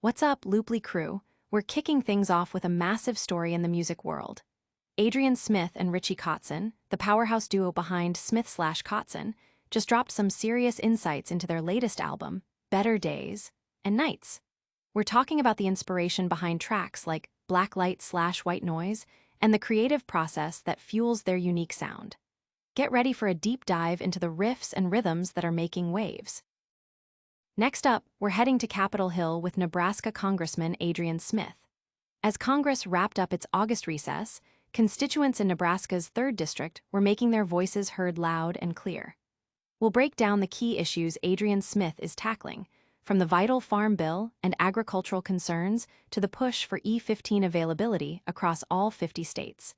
What's up, Looply crew? We're kicking things off with a massive story in the music world. Adrian Smith and Richie Kotzen, the powerhouse duo behind Smith/Kotzen, just dropped some serious insights into their latest album, Better Days and Nights. We're talking about the inspiration behind tracks like Black Light/White Noise and the creative process that fuels their unique sound. Get ready for a deep dive into the riffs and rhythms that are making waves. Next up, we're heading to Capitol Hill with Nebraska Congressman Adrian Smith. As Congress wrapped up its August recess, constituents in Nebraska's 3rd District were making their voices heard loud and clear. We'll break down the key issues Adrian Smith is tackling, from the vital Farm Bill and agricultural concerns to the push for E15 availability across all 50 states.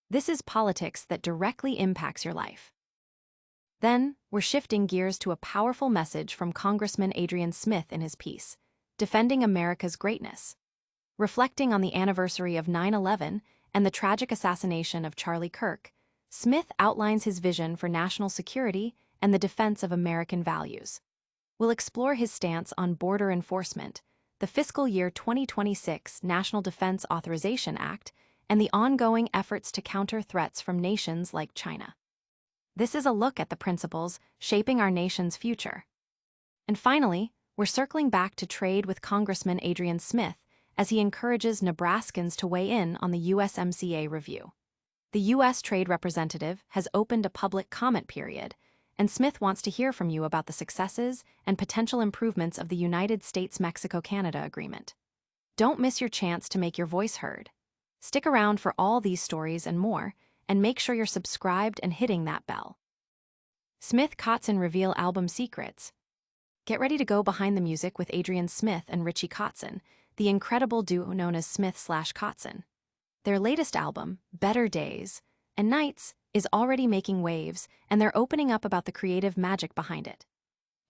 This is politics that directly impacts your life. Then, we're shifting gears to a powerful message from Congressman Adrian Smith in his piece, Defending America's Greatness. Reflecting on the anniversary of 9/11 and the tragic assassination of Charlie Kirk, Smith outlines his vision for national security and the defense of American values. We'll explore his stance on border enforcement, the fiscal year 2026 National Defense Authorization Act, and the ongoing efforts to counter threats from nations like China. This is a look at the principles shaping our nation's future. And finally, we're circling back to trade with Congressman Adrian Smith as he encourages Nebraskans to weigh in on the USMCA review. The U.S. Trade Representative has opened a public comment period, and Smith wants to hear from you about the successes and potential improvements of the United States-Mexico-Canada agreement. Don't miss your chance to make your voice heard. Stick around for all these stories and more, and make sure you're subscribed and hitting that bell. Smith-Kotzen reveal album secrets. Get ready to go behind the music with Adrian Smith and Richie Kotzen, the incredible duo known as Smith/Kotzen. Their latest album, Better Days and Nights, is already making waves, and they're opening up about the creative magic behind it.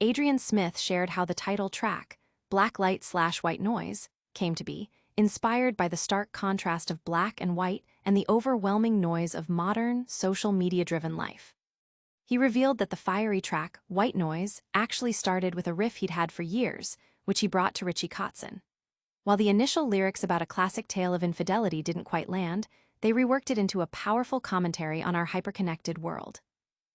Adrian Smith shared how the title track, Black Light/White Noise, came to be, inspired by the stark contrast of black and white and the overwhelming noise of modern, social media-driven life. He revealed that the fiery track, White Noise, actually started with a riff he'd had for years, which he brought to Richie Kotzen. While the initial lyrics about a classic tale of infidelity didn't quite land, they reworked it into a powerful commentary on our hyperconnected world.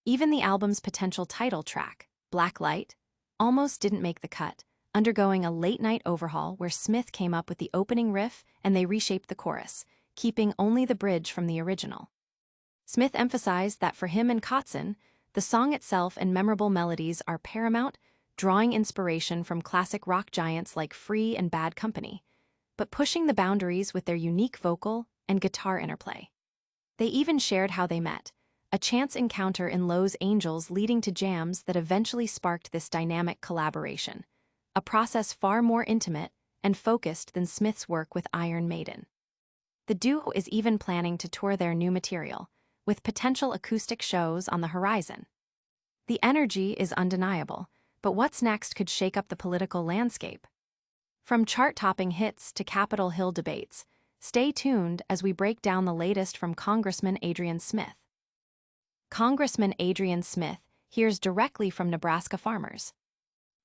Even the album's potential title track, Black Light, almost didn't make the cut, undergoing a late-night overhaul where Smith came up with the opening riff and they reshaped the chorus, keeping only the bridge from the original. Smith emphasized that for him and Kotzen, the song itself and memorable melodies are paramount, drawing inspiration from classic rock giants like Free and Bad Company, but pushing the boundaries with their unique vocal and guitar interplay. They even shared how they met, a chance encounter in Lowe's Angels leading to jams that eventually sparked this dynamic collaboration, a process far more intimate and focused than Smith's work with Iron Maiden. The duo is even planning to tour their new material, with potential acoustic shows on the horizon. The energy is undeniable, but what's next could shake up the political landscape. From chart-topping hits to Capitol Hill debates, stay tuned as we break down the latest from Congressman Adrian Smith. Congressman Adrian Smith hears directly from Nebraska farmers.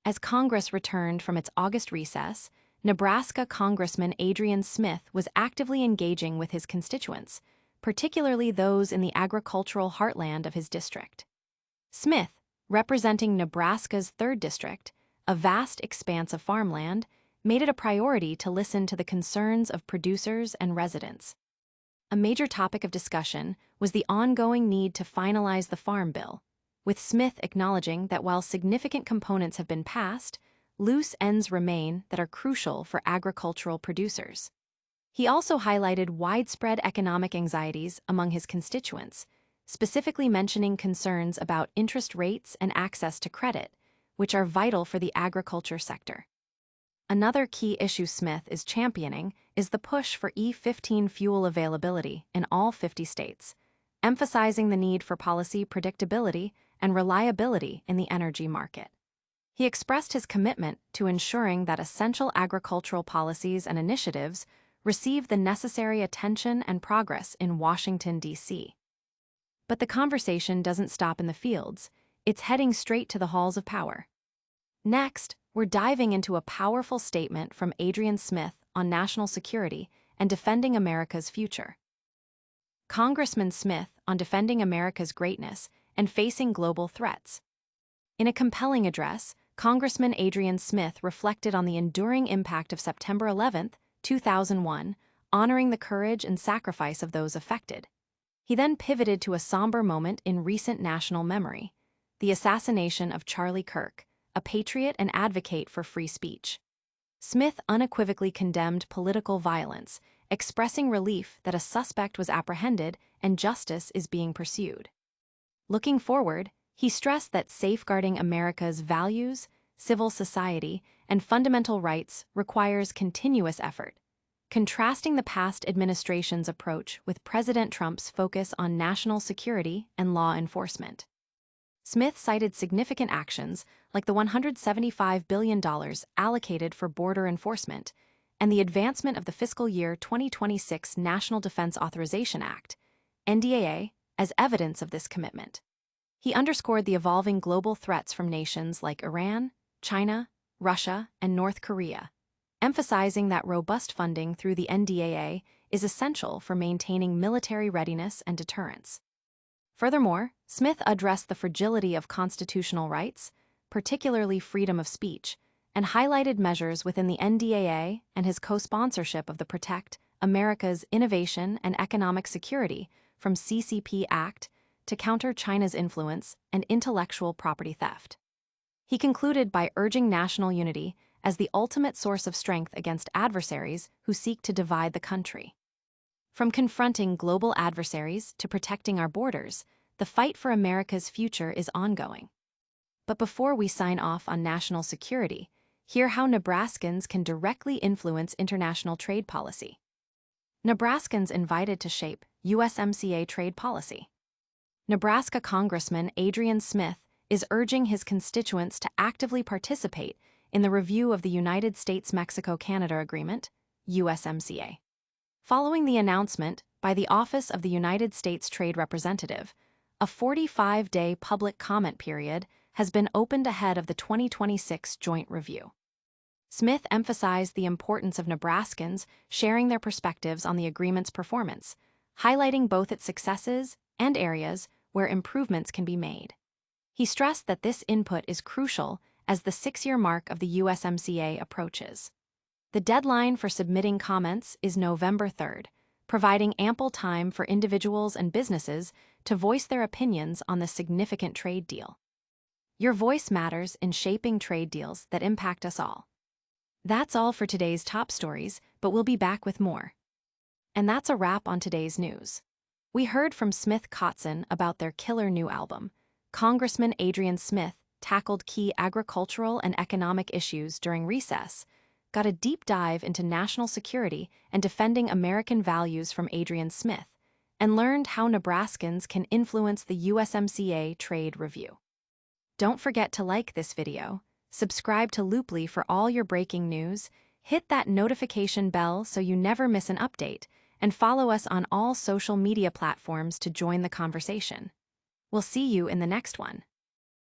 As Congress returned from its August recess, Nebraska Congressman Adrian Smith was actively engaging with his constituents, particularly those in the agricultural heartland of his district. Smith, representing Nebraska's 3rd District, a vast expanse of farmland, made it a priority to listen to the concerns of producers and residents. A major topic of discussion was the ongoing need to finalize the Farm Bill, with Smith acknowledging that while significant components have been passed, loose ends remain that are crucial for agricultural producers. He also highlighted widespread economic anxieties among his constituents, specifically mentioning concerns about interest rates and access to credit, which are vital for the agriculture sector. Another key issue Smith is championing is the push for E15 fuel availability in all 50 states, emphasizing the need for policy predictability and reliability in the energy market. He expressed his commitment to ensuring that essential agricultural policies and initiatives receive the necessary attention and progress in Washington, D.C. But the conversation doesn't stop in the fields, it's heading straight to the halls of power. Next, we're diving into a powerful statement from Adrian Smith on national security and defending America's future. Congressman Smith on defending America's greatness and facing global threats. In a compelling address, Congressman Adrian Smith reflected on the enduring impact of September 11, 2001, honoring the courage and sacrifice of those affected. He then pivoted to a somber moment in recent national memory: the assassination of Charlie Kirk, a patriot and advocate for free speech. Smith unequivocally condemned political violence, expressing relief that a suspect was apprehended and justice is being pursued. Looking forward, he stressed that safeguarding America's values, civil society, and fundamental rights requires continuous effort, contrasting the past administration's approach with President Trump's focus on national security and law enforcement. Smith cited significant actions like the $175 billion allocated for border enforcement and the advancement of the fiscal year 2026 National Defense Authorization Act, NDAA, as evidence of this commitment. He underscored the evolving global threats from nations like Iran, China, Russia, and North Korea, emphasizing that robust funding through the NDAA is essential for maintaining military readiness and deterrence. Furthermore, Smith addressed the fragility of constitutional rights, particularly freedom of speech, and highlighted measures within the NDAA and his co-sponsorship of the Protect America's Innovation and Economic Security from CCP Act to counter China's influence and intellectual property theft. He concluded by urging national unity as the ultimate source of strength against adversaries who seek to divide the country. From confronting global adversaries to protecting our borders, the fight for America's future is ongoing. But before we sign off on national security, hear how Nebraskans can directly influence international trade policy. Nebraskans invited to shape USMCA trade policy. Nebraska Congressman Adrian Smith is urging his constituents to actively participate in the review of the United States-Mexico-Canada Agreement, USMCA. Following the announcement by the Office of the United States Trade Representative, a 45-day public comment period has been opened ahead of the 2026 joint review. Smith emphasized the importance of Nebraskans sharing their perspectives on the agreement's performance, highlighting both its successes and areas where improvements can be made. He stressed that this input is crucial as the 6-year mark of the USMCA approaches. The deadline for submitting comments is November 3rd, providing ample time for individuals and businesses to voice their opinions on this significant trade deal. Your voice matters in shaping trade deals that impact us all. That's all for today's top stories, but we'll be back with more. And that's a wrap on today's news. We heard from Smith Kotzen about their killer new album. Congressman Adrian Smith tackled key agricultural and economic issues during recess, got a deep dive into national security and defending American values from Adrian Smith, and learned how Nebraskans can influence the USMCA trade review. Don't forget to like this video, subscribe to Looply for all your breaking news, hit that notification bell so you never miss an update, and follow us on all social media platforms to join the conversation. We'll see you in the next one.